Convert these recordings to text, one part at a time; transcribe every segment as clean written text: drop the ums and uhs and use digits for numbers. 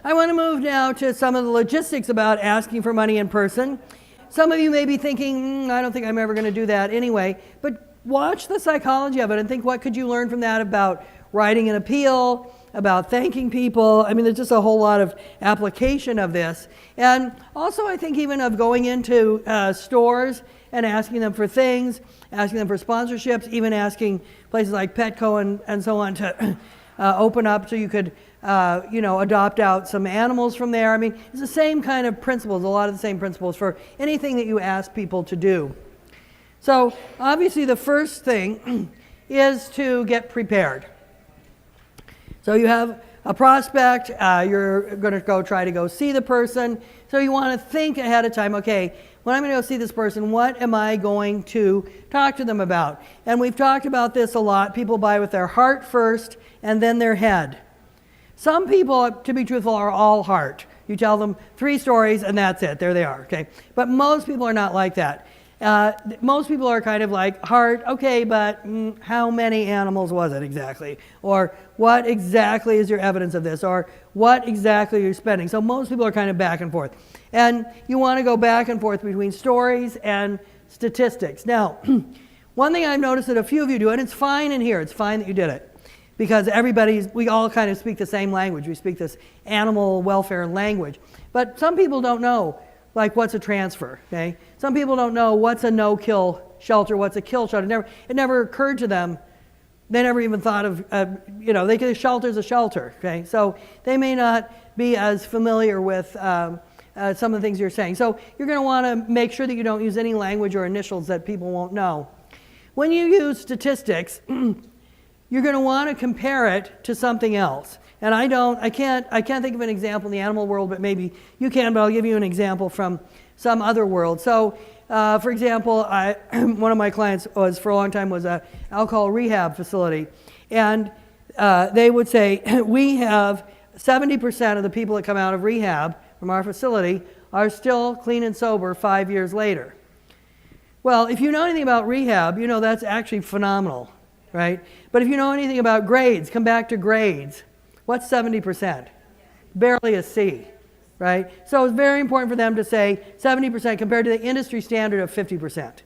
I want to move now to some of the logistics about asking for money in person. Some of you may be thinking, I don't think I'm ever going to do that anyway, but watch the psychology of it and think, what could you learn from that about writing an appeal, about thanking people? I mean, there's just a whole lot of application of this. And also, I think even of going into stores and asking them for things, asking them for sponsorships, even asking places like Petco and so on to open up so you could adopt out some animals from there. I mean, it's the same kind of principles, a lot of the same principles for anything that you ask people to do. So obviously the first thing is to get prepared. So you have a prospect, you're going to try to go see the person. So you want to think ahead of time, okay, when I'm going to go see this person, what am I going to talk to them about? And we've talked about this a lot. People buy with their heart first and then their head. Some people, to be truthful, are all heart. You tell them 3 stories and that's it. There they are, okay? But most people are not like that. Most people are kind of like, heart, okay, but how many animals was it exactly? Or what exactly is your evidence of this? Or what exactly are you spending? So most people are kind of back and forth. And you want to go back and forth between stories and statistics. Now, one thing I've noticed that a few of you do, and it's fine in here, it's fine that you did it, because we all kind of speak the same language. We speak this animal welfare language. But some people don't know, like, what's a transfer, okay? Some people don't know what's a no-kill shelter, what's a kill shelter. It never occurred to them. They never even thought of, a shelter's a shelter, okay? So they may not be as familiar with some of the things you're saying. So you're going to want to make sure that you don't use any language or initials that people won't know. When you use statistics, you're going to want to compare it to something else. And I can't think of an example in the animal world, but maybe you can, but I'll give you an example from some other world. So, for example, one of my clients for a long time was an alcohol rehab facility. And they would say, we have 70% of the people that come out of rehab from our facility are still clean and sober 5 years later. Well, if you know anything about rehab, you know that's actually phenomenal, right? But if you know anything about grades, come back to grades. What's 70%? Barely a C, right? So it's very important for them to say 70% compared to the industry standard of 50%.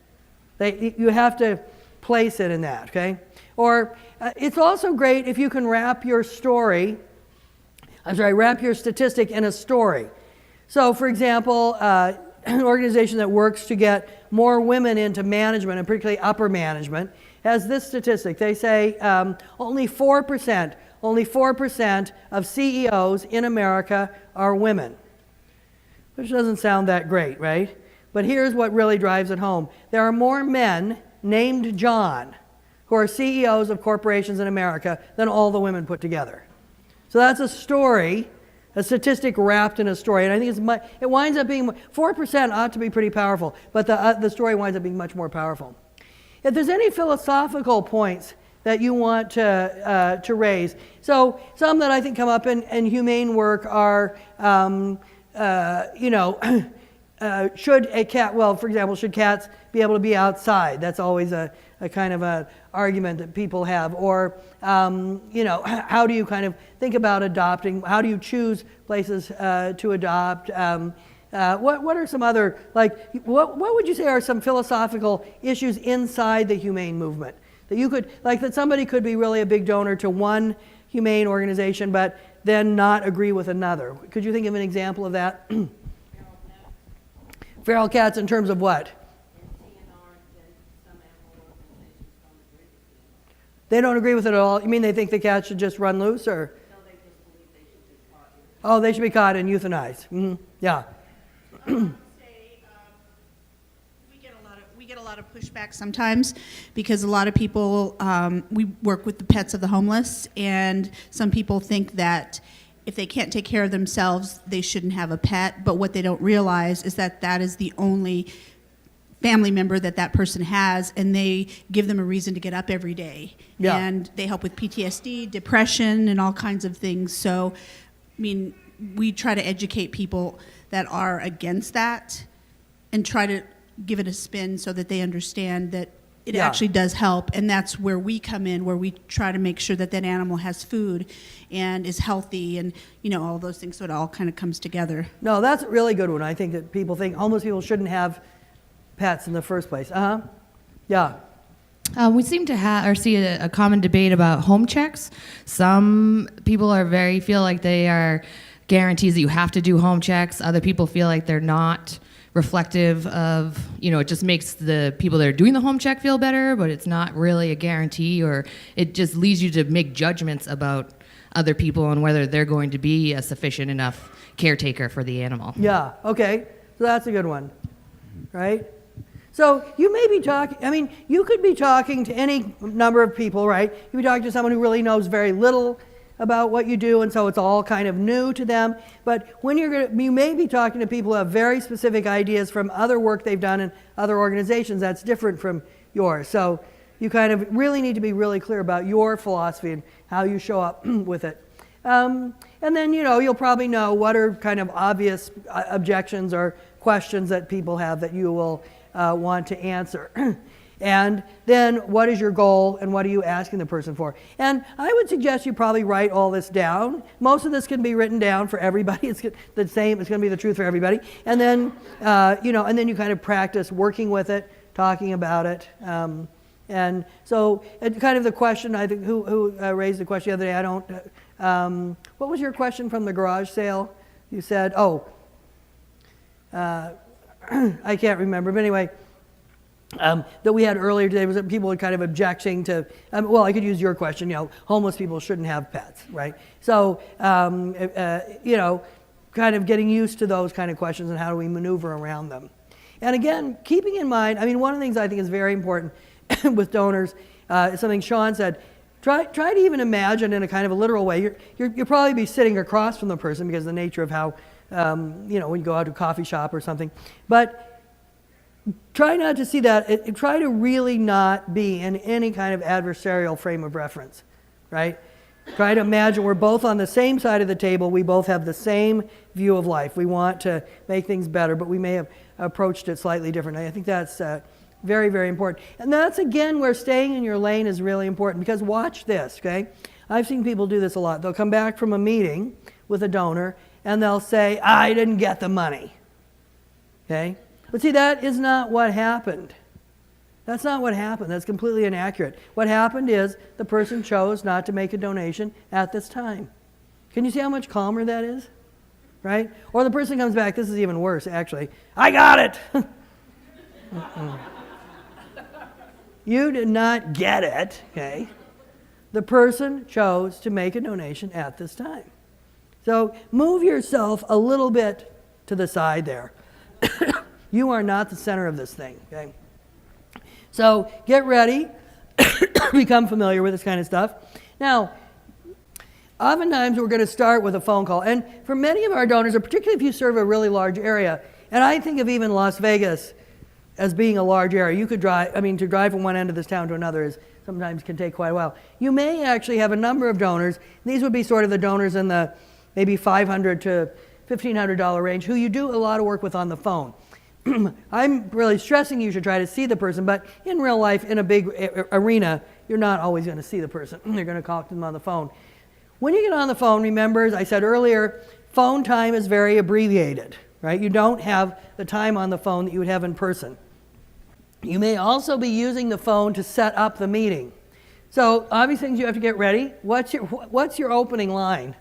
You have to place it in that, okay? Or it's also great if you can wrap your statistic in a story. So, for example, an organization that works to get more women into management, and particularly upper management, has this statistic. They say only 4% of CEOs in America are women, which doesn't sound that great, right? But here's what really drives it home. There are more men named John who are CEOs of corporations in America than all the women put together. So that's a story, a statistic wrapped in a story. And I think it winds up being, 4% ought to be pretty powerful, but the story winds up being much more powerful. If there's any philosophical points that you want to raise. So some that I think come up in humane work are, should a cat, well, for example, should cats be able to be outside? That's always a kind of an argument that people have. Or, how do you kind of think about adopting? How do you choose places to adopt? What are some other, what would you say are some philosophical issues inside the humane movement? That you could, that somebody could be really a big donor to one humane organization, but then not agree with another. Could you think of an example of that? Feral cats in terms of what? They don't agree with it at all? You mean they think the cats should just run loose, or? No, they just believe they should be caught. Oh, they should be caught and euthanized. Mm-hmm. Yeah. We get a lot of pushback sometimes because a lot of people, we work with the pets of the homeless, and some people think that if they can't take care of themselves, they shouldn't have a pet. But what they don't realize is that that is the only family member that person has, and they give them a reason to get up every day. Yeah. And they help with PTSD, depression, and all kinds of things. So, I mean, we try to educate people that are against that and try to give it a spin so that they understand that it Yeah. actually does help. And that's where we come in, where we try to make sure that that animal has food and is healthy and, all those things. So it all kind of comes together. No, that's a really good one. I think that people think homeless people shouldn't have pets in the first place. Yeah. We seem to see a common debate about home checks. Some people feel like they are guarantees that you have to do home checks. Other people feel like they're not reflective of, it just makes the people that are doing the home check feel better, but it's not really a guarantee, or it just leads you to make judgments about other people and whether they're going to be a sufficient enough caretaker for the animal. Yeah, okay. So that's a good one, right? So you may be talking, you could be talking to any number of people, right? You could be talking to someone who really knows very little about what you do, and so it's all kind of new to them. But when you may be talking to people who have very specific ideas from other work they've done in other organizations that's different from yours. So you kind of really need to be really clear about your philosophy and how you show up with it. And then, you'll probably know what are kind of obvious objections or questions that people have that you will want to answer. And then what is your goal and what are you asking the person for? And I would suggest you probably write all this down. Most of this can be written down for everybody. It's the same. It's going to be the truth for everybody. And then, and then you kind of practice working with it, talking about it. And so kind of the question, I think, who raised the question the other day, what was your question from the garage sale? You said, I can't remember, but anyway, that we had earlier today was that people were kind of objecting to, I could use your question, homeless people shouldn't have pets, right? So, kind of getting used to those kind of questions and how do we maneuver around them. And again, keeping in mind, one of the things I think is very important with donors is something Sean said. Try to even imagine in a kind of a literal way. You'll probably be sitting across from the person because of the nature of how, when you go out to a coffee shop or something. But try not to see that. Try to really not be in any kind of adversarial frame of reference, right? Try to imagine we're both on the same side of the table. We both have the same view of life. We want to make things better, but we may have approached it slightly differently. I think that's very, very important. And that's, again, where staying in your lane is really important, because watch this, okay? I've seen people do this a lot. They'll come back from a meeting with a donor, and they'll say, I didn't get the money, okay? But see, that is not what happened. That's not what happened. That's completely inaccurate. What happened is the person chose not to make a donation at this time. Can you see how much calmer that is? Right? Or the person comes back, this is even worse, actually. I got it! You did not get it, okay? The person chose to make a donation at this time. So move yourself a little bit to the side there. You are not the center of this thing, okay? So get ready, become familiar with this kind of stuff. Now, oftentimes we're going to start with a phone call. And for many of our donors, or particularly if you serve a really large area, and I think of even Las Vegas as being a large area. You could drive, to drive from one end of this town to another is sometimes can take quite a while. You may actually have a number of donors. These would be sort of the donors in the maybe $500 to $1,500 range who you do a lot of work with on the phone. I'm really stressing you should try to see the person, but in real life, in a big arena, you're not always going to see the person. You're going to talk to them on the phone. When you get on the phone, remember, as I said earlier, phone time is very abbreviated, right? You don't have the time on the phone that you would have in person. You may also be using the phone to set up the meeting. So obvious things you have to get ready. What's your opening line?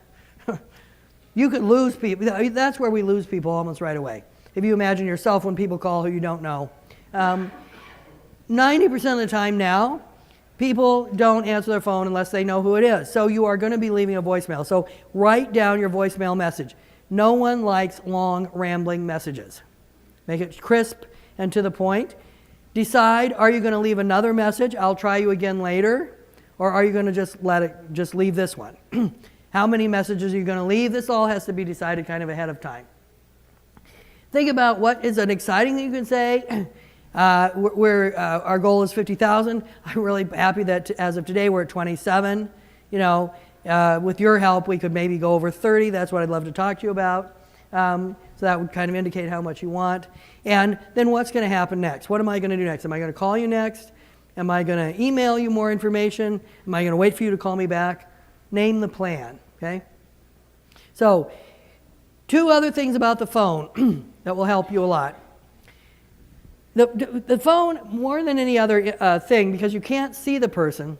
You could lose people. That's where we lose people almost right away. If you imagine yourself when people call who you don't know. 90% of the time now, people don't answer their phone unless they know who it is. So you are going to be leaving a voicemail. So write down your voicemail message. No one likes long, rambling messages. Make it crisp and to the point. Decide, are you going to leave another message? I'll try you again later. Or are you going to just leave this one? How many messages are you going to leave? This all has to be decided kind of ahead of time. Think about what is an exciting thing you can say. Our goal is 50,000. I'm really happy that as of today we're at 27. With your help we could maybe go over 30. That's what I'd love to talk to you about. So that would kind of indicate how much you want. And then what's going to happen next? What am I going to do next? Am I going to call you next? Am I going to email you more information? Am I going to wait for you to call me back? Name the plan, okay? So, 2 other things about the phone that will help you a lot. The phone, more than any other thing, because you can't see the person,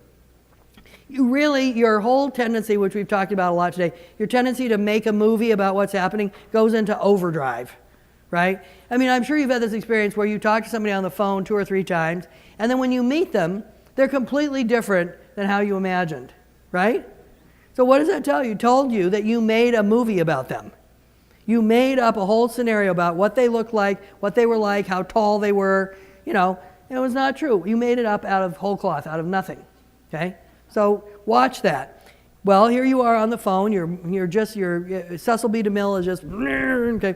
your whole tendency, which we've talked about a lot today, your tendency to make a movie about what's happening goes into overdrive, right? I mean, I'm sure you've had this experience where you talk to somebody on the phone 2 or 3 times, and then when you meet them, they're completely different than how you imagined, right? So what does that tell you? It told you that you made a movie about them. You made up a whole scenario about what they looked like, what they were like, how tall they were. It was not true. You made it up out of whole cloth, out of nothing, okay? So watch that. Well, here you are on the phone. Your Cecil B. DeMille is just, okay.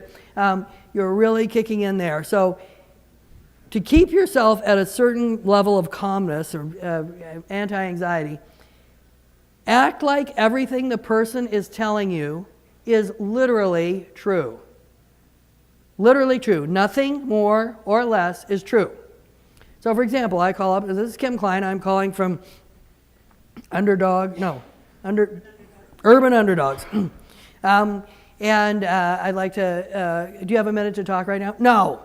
You're really kicking in there. So to keep yourself at a certain level of calmness or anti-anxiety, act like everything the person is telling you is literally true. Literally true. Nothing more or less is true. So for example, I call up, this is Kim Klein, I'm calling from Urban Underdogs. And I'd like to, do you have a minute to talk right now? No.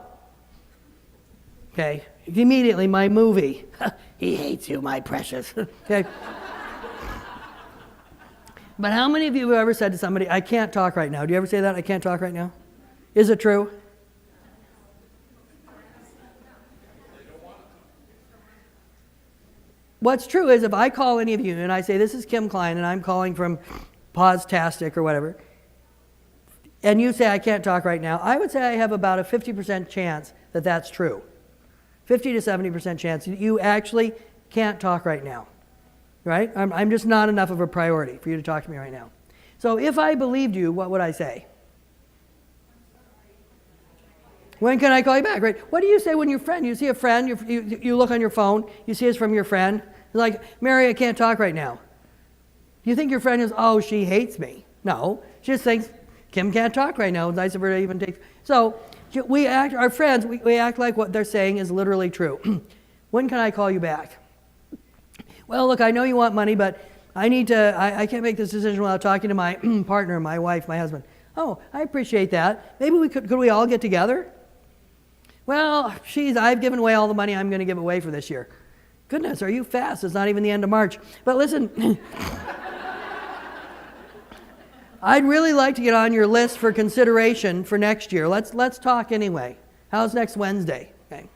Okay. Immediately, my movie. He hates you, my precious. Okay. But how many of you have ever said to somebody, I can't talk right now? Do you ever say that? I can't talk right now? Is it true? What's true is if I call any of you and I say, this is Kim Klein and I'm calling from Pause-tastic or whatever, and you say I can't talk right now, I would say I have about a 50% chance that that's true. 50 to 70% chance you actually can't talk right now. Right? I'm just not enough of a priority for you to talk to me right now. So if I believed you, what would I say? When can I call you back? Right? What do you say when you see a friend, you look on your phone, you see it's from your friend. It's like, Mary, I can't talk right now. You think your friend is, oh, she hates me. No, she just thinks Kim can't talk right now. It's nice of her to even take. So our friends, we act like what they're saying is literally true. When can I call you back? Well, look, I know you want money, but I can't make this decision without talking to my partner, my wife, my husband. Oh, I appreciate that. Maybe could we all get together? Well, I've given away all the money I'm going to give away for this year. Goodness, are you fast? It's not even the end of March. But listen, I'd really like to get on your list for consideration for next year. Let's talk anyway. How's next Wednesday? Okay.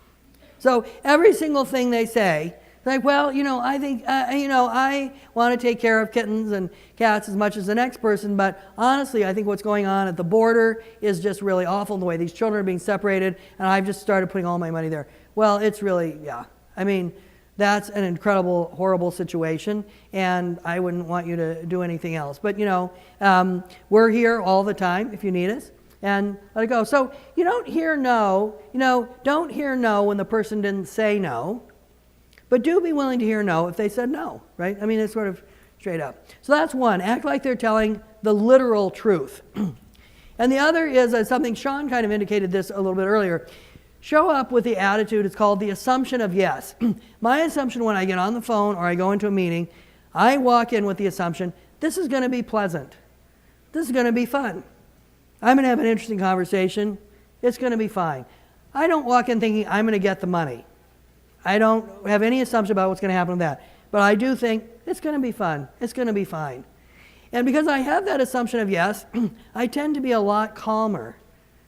So every single thing they say, like, well, I think, I want to take care of kittens and cats as much as the next person, but honestly, I think what's going on at the border is just really awful, the way these children are being separated, and I've just started putting all my money there. Well, it's really, I mean, that's an incredible, horrible situation, and I wouldn't want you to do anything else. But, we're here all the time if you need us, and let it go. So you don't hear no, don't hear no when the person didn't say no. But do be willing to hear no if they said no, right? I mean, it's sort of straight up. So that's one. Act like they're telling the literal truth. And the other is something Sean kind of indicated this a little bit earlier. Show up with the attitude, it's called the assumption of yes. My assumption when I get on the phone or I go into a meeting, I walk in with the assumption, this is going to be pleasant. This is going to be fun. I'm going to have an interesting conversation. It's going to be fine. I don't walk in thinking I'm going to get the money. I don't have any assumption about what's going to happen with that. But I do think it's going to be fun. It's going to be fine. And because I have that assumption of yes, I tend to be a lot calmer.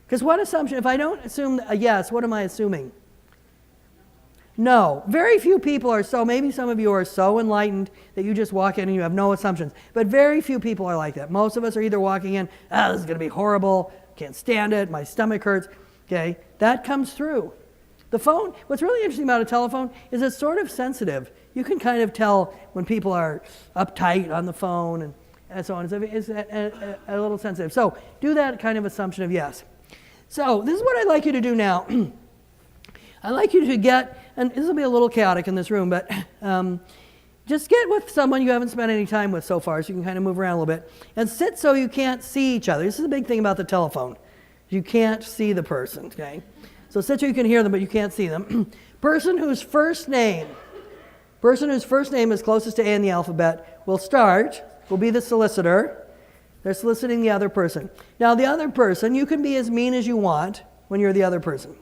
Because what assumption, if I don't assume a yes, what am I assuming? No. Very few people are so, maybe some of you are so enlightened that you just walk in and you have no assumptions. But very few people are like that. Most of us are either walking in, this is going to be horrible, can't stand it, my stomach hurts. Okay, that comes through. The phone, what's really interesting about a telephone is it's sort of sensitive. You can kind of tell when people are uptight on the phone and so on. It's a little sensitive. So do that kind of assumption of yes. So this is what I'd like you to do now. I'd like you to get, and this will be a little chaotic in this room, but just get with someone you haven't spent any time with so far, so you can kind of move around a little bit, and sit so you can't see each other. This is a big thing about the telephone. You can't see the person, okay? So sit so you can hear them, but you can't see them. Person whose first name Person whose first name is closest to A in the alphabet will be the solicitor. They're soliciting the other person. Now, the other person, you can be as mean as you want when you're the other person.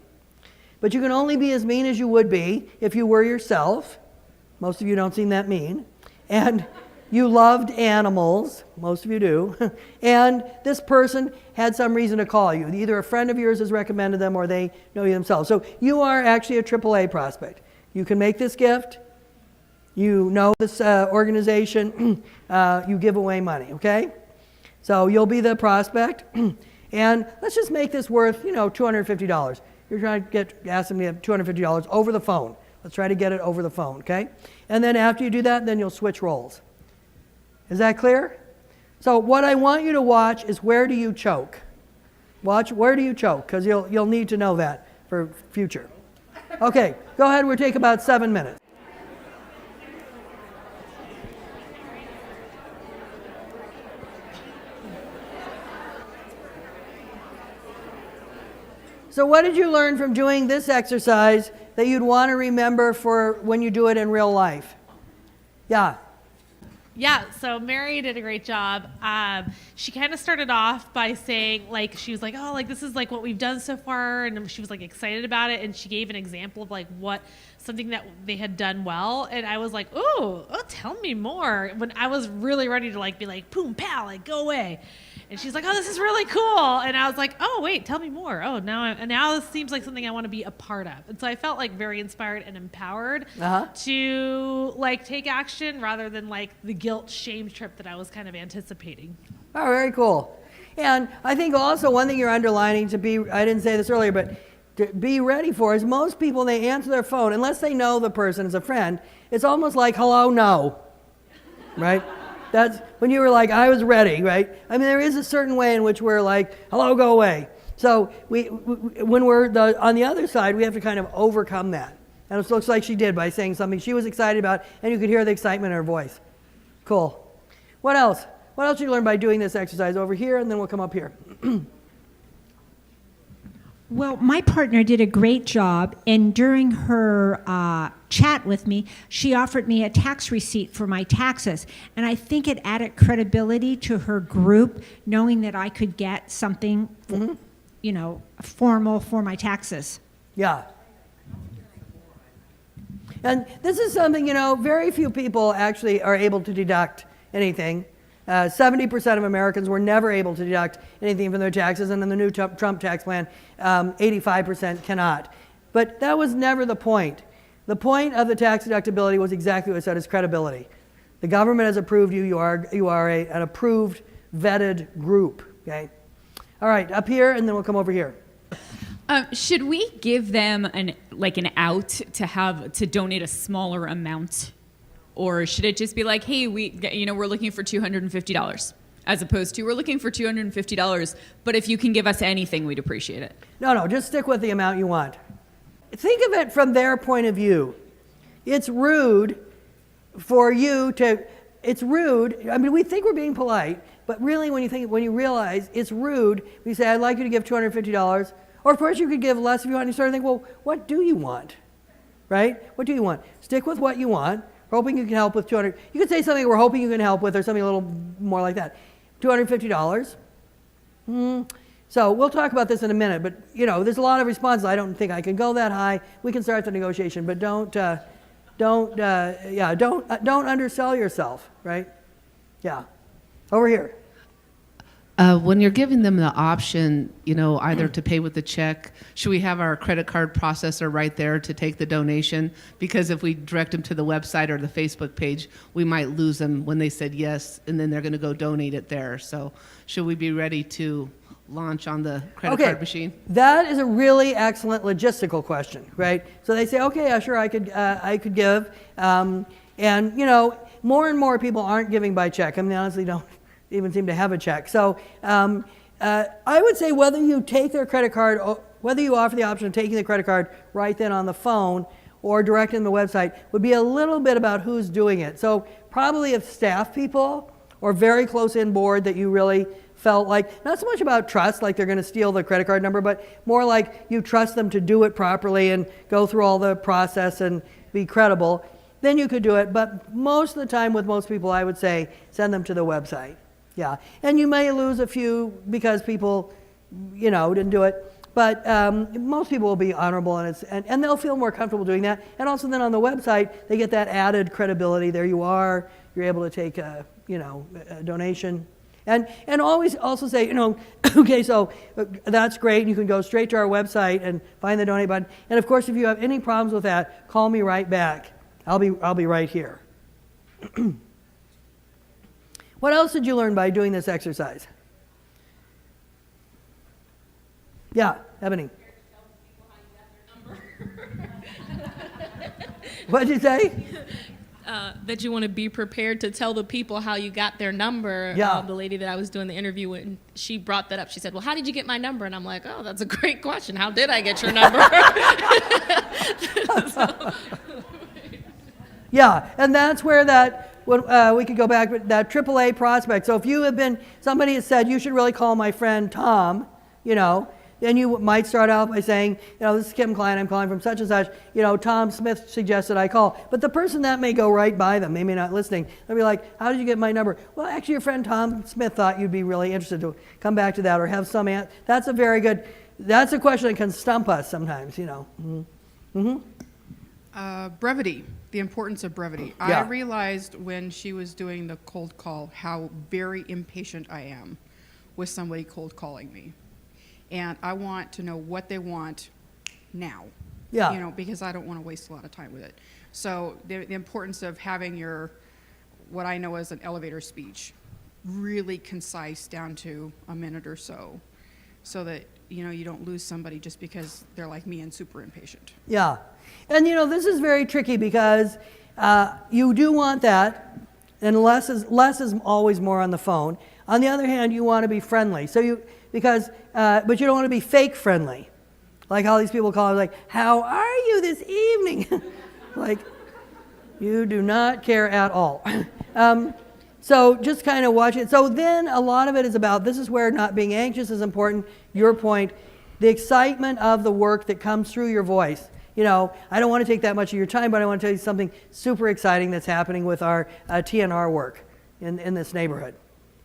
But you can only be as mean as you would be if you were yourself. Most of you don't seem that mean. And you loved animals. Most of you do. And this person had some reason to call you. Either a friend of yours has recommended them or they know you themselves. So you are actually a AAA prospect. You can make this gift. You know this organization. You give away money, okay? So you'll be the prospect. And let's just make this worth, $250. You're trying to ask them to have $250 over the phone. Let's try to get it over the phone, okay? And then after you do that, then you'll switch roles. Is that clear? So what I want you to watch is where do you choke? Watch where do you choke, because you'll need to know that for future. Okay, go ahead. We'll take about 7 minutes. So what did you learn from doing this exercise that you'd want to remember for when you do it in real life? Yeah. Yeah, so Mary did a great job. She kind of started off by saying, she was like, oh, this is what we've done so far, and she was excited about it, and she gave an example of something that they had done well, and I was like, oh, tell me more. When I was really ready to be like, boom, pow, go away. And she's like, oh, this is really cool. And I was like, oh, wait, tell me more. Oh, now this seems like something I want to be a part of. And so I felt very inspired and empowered to take action rather than the guilt shame trip that I was kind of anticipating. Oh, very cool. And I think also one thing you're underlining I didn't say this earlier, but to be ready for is most people, they answer their phone, unless they know the person as a friend, it's almost like, hello, no, right? That's when you were I was ready, right? I mean, there is a certain way in which we're hello, go away. So when we're on the other side, we have to kind of overcome that. And it looks like she did by saying something she was excited about, and you could hear the excitement in her voice. Cool. What else? What else did you learn by doing this exercise over here, and then we'll come up here? Well, my partner did a great job, and during her chat with me, she offered me a tax receipt for my taxes, and I think it added credibility to her group, knowing that I could get something, formal for my taxes. Yeah. And this is something, very few people actually are able to deduct anything. 70% of Americans were never able to deduct anything from their taxes, and in the new Trump tax plan, 85% cannot. But that was never the point. The point of the tax deductibility was exactly what it said, is credibility. The government has approved you. You are an approved, vetted group. Okay. All right, up here, and then we'll come over here. Should we give them an out to donate a smaller amount? Or should it just be hey, we're looking for $250, as opposed to we're looking for $250, but if you can give us anything, we'd appreciate it. No, just stick with the amount you want. Think of it from their point of view. It's rude for you to, it's rude. I mean, we think we're being polite, but really when you realize it's rude, we say, I'd like you to give $250, or of course you could give less if you want, and you start to think, well, what do you want, right? What do you want? Stick with what you want. Hoping you can help with $200. You could say something we're hoping you can help with, or something a little more like that. $250. So we'll talk about this in a minute, but there's a lot of responses. I don't think I can go that high. We can start the negotiation, but don't undersell yourself, right? Yeah. Over here. When you're giving them the option, either to pay with a check, should we have our credit card processor right there to take the donation? Because if we direct them to the website or the Facebook page, we might lose them when they said yes, and then they're going to go donate it there. So should we be ready to launch on the credit card machine? That is a really excellent logistical question, right? So they say, okay, yeah, sure, I could give. And, more and more people aren't giving by check. I mean, they honestly don't even seem to have a check. So I would say whether you take their credit card, whether you offer the option of taking the credit card right then on the phone or direct in the website would be a little bit about who's doing it. So probably if staff people or very close in board that you really felt not so much about trust, they're going to steal the credit card number, but more you trust them to do it properly and go through all the process and be credible. then you could do it. But most of the time with most people, I would say send them to the website. Yeah. And you may lose a few because people, didn't do it. But most people will be honorable, and they'll feel more comfortable doing that. And also then on the website, they get that added credibility. There you are. You're able to take a donation. And always also say, okay, so that's great. You can go straight to our website and find the donate button. And of course, if you have any problems with that, call me right back. I'll be right here. What else did you learn by doing this exercise? Yeah, Ebony. What did you say? That you want to be prepared to tell the people how you got their number. Yeah. The lady that I was doing the interview with, she brought that up. She said, well, how did you get my number? And I'm like, oh, that's a great question. How did I get your number? Yeah, and that's where we could go back with that AAA prospect. So if you have been, somebody has said, you should really call my friend Tom, then you might start out by saying, this is Kim Klein, I'm calling from such and such, Tom Smith suggested I call. But the person that may go right by them, they may not listening, they'll be like, how did you get my number? Well, actually your friend Tom Smith thought you'd be really interested to come back to that or have some answer. That's a very good, that's a question that can stump us sometimes, Brevity, the importance of brevity. Yeah. I realized when she was doing the cold call how very impatient I am with somebody cold calling me. And I want to know what they want now. Yeah. Because I don't want to waste a lot of time with it. So the importance of having what I know as an elevator speech, really concise down to a minute or so that, you don't lose somebody just because they're like me and super impatient. Yeah. And this is very tricky because you do want that, and less is always more on the phone. On the other hand, you want to be friendly. But you don't want to be fake friendly. Like all these people call it, like, how are you this evening? Like, you do not care at all. So just kind of watch it. So then a lot of it is about, this is where not being anxious is important, your point, the excitement of the work that comes through your voice. I don't want to take that much of your time, but I want to tell you something super exciting that's happening with our TNR work in this neighborhood.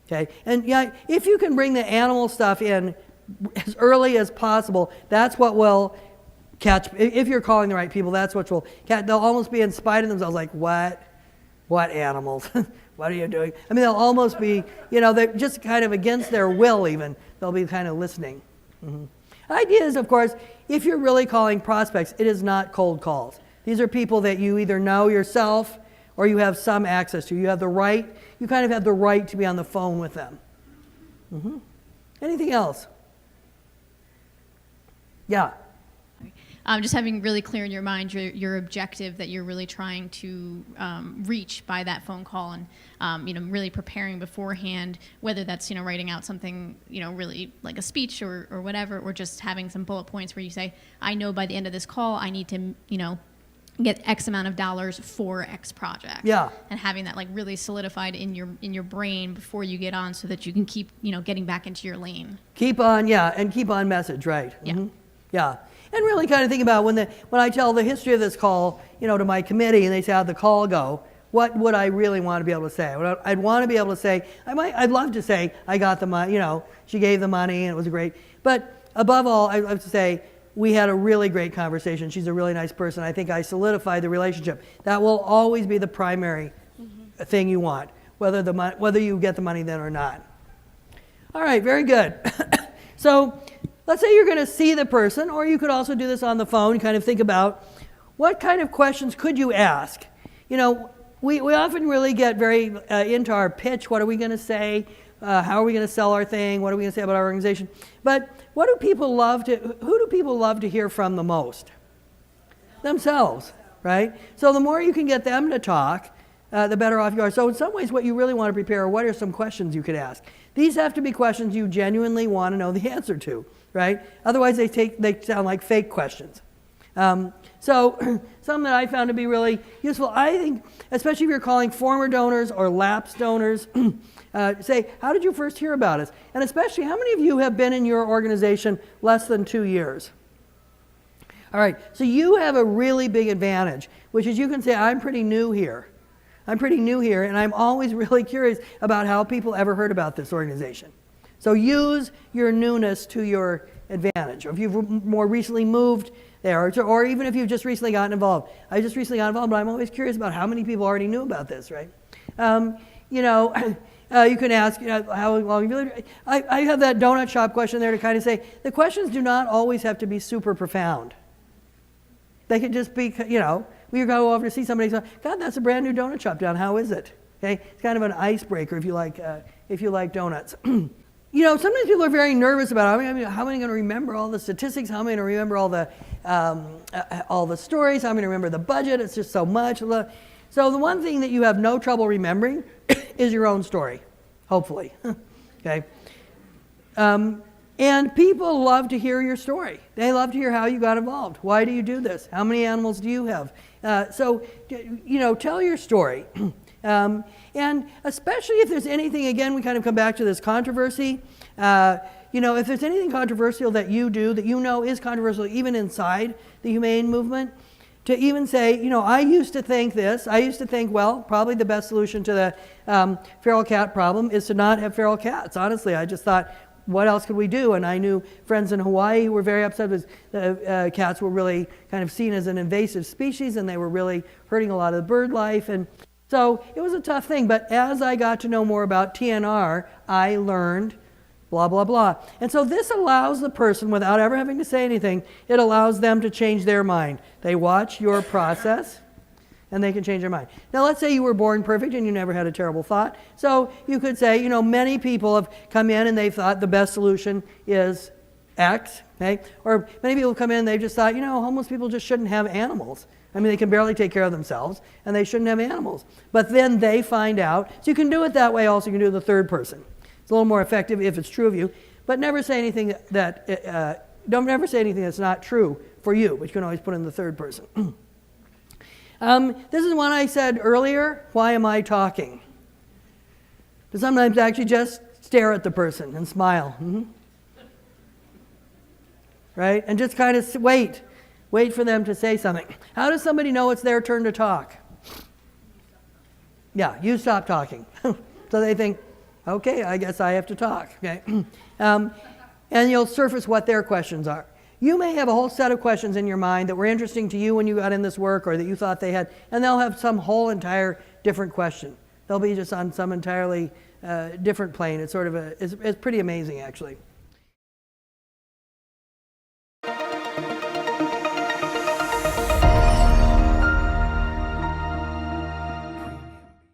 Okay, and yeah, if you can bring the animal stuff in as early as possible, that's what will catch. If you're calling the right people, that's what will catch. They'll almost be in spite of themselves, like, what animals? What are you doing? I mean, they'll almost be, they're just kind of against their will. Even they'll be kind of listening. Mm-hmm. The idea is, of course, if you're really calling prospects, it is not cold calls. These are people that you either know yourself or you have some access to. You kind of have the right to be on the phone with them. Mm-hmm. Anything else? Yeah. Just having really clear in your mind your objective that you're really trying to reach by that phone call, and really preparing beforehand, whether that's writing out something really like a speech or whatever, or just having some bullet points where you say, I know by the end of this call I need to get X amount of dollars for X project. Yeah. And having that really solidified in your brain before you get on, so that you can keep getting back into your lane. Keep on, yeah, and keep on message, right? Yeah. Mm-hmm. Yeah. And really kind of think about when I tell the history of this call, to my committee, and they say, how'd the call go? What would I really want to be able to say? I'd want to be able to say, I'd love to say, I got the money, she gave the money and it was great. But above all, I'd have to say, we had a really great conversation. She's a really nice person. I think I solidified the relationship. That will always be the primary thing you want, whether you get the money then or not. All right, very good. So let's say you're going to see the person, or you could also do this on the phone, kind of think about what kind of questions could you ask. We often really get very into our pitch. What are we going to say? How are we going to sell our thing? What are we going to say about our organization? But who do people love to hear from the most? Themselves, right? So the more you can get them to talk, the better off you are. So in some ways, what you really want to prepare are what are some questions you could ask. These have to be questions you genuinely want to know the answer to, right? Otherwise, they sound like fake questions. So some that I found to be really useful, I think, especially if you're calling former donors or lapsed donors, say, how did you first hear about us? And especially, how many of you have been in your organization less than 2 years? All right, so you have a really big advantage, which is you can say, I'm pretty new here. I'm pretty new here, and I'm always really curious about how people ever heard about this organization. So use your newness to your advantage. Or if you've more recently moved there, or even if you've just recently gotten involved. I just recently got involved, but I'm always curious about how many people already knew about this, right? You can ask, how long have you lived? I have that donut shop question there to kind of say, the questions do not always have to be super profound. They could just be, we go over to see somebody, so, God, that's a brand new donut shop down. How is it? Okay, it's kind of an icebreaker if you like donuts. Sometimes people are very nervous about, how am I going to remember all the statistics? How am I going to remember all the stories? How am I going to remember the budget? It's just so much. So the one thing that you have no trouble remembering is your own story, hopefully. Okay. And people love to hear your story. They love to hear how you got involved. Why do you do this? How many animals do you have? So tell your story. And especially if there's anything, again, we kind of come back to this controversy. If there's anything controversial that you do that is controversial even inside the humane movement, to even say, I used to think this. I used to think, well, probably the best solution to the feral cat problem is to not have feral cats. Honestly, I just thought, what else could we do? And I knew friends in Hawaii who were very upset because the cats were really kind of seen as an invasive species, and they were really hurting a lot of the bird life. And so it was a tough thing. But as I got to know more about TNR, I learned blah, blah, blah. And so this allows the person, without ever having to say anything, it allows them to change their mind. They watch your process, and they can change their mind. Now, let's say you were born perfect and you never had a terrible thought. So you could say, many people have come in and they've thought the best solution is X, okay? Or many people come in and they've just thought, homeless people just shouldn't have animals. I mean, they can barely take care of themselves, and they shouldn't have animals. But then they find out. So you can do it that way also. You can do it in the third person. It's a little more effective if it's true of you. But never say anything don't never say anything that's not true for you, but you can always put in the third person. This is one I said earlier, why am I talking? To sometimes actually just stare at the person and smile. Mm-hmm. Right? And just kind of wait for them to say something. How does somebody know it's their turn to talk? Yeah, you stop talking. So they think, okay, I guess I have to talk. Okay, and you'll surface what their questions are. You may have a whole set of questions in your mind that were interesting to you when you got in this work, or that you thought they had, and they'll have some whole entire different question. They'll be just on some entirely different plane. It's sort of it's pretty amazing, actually.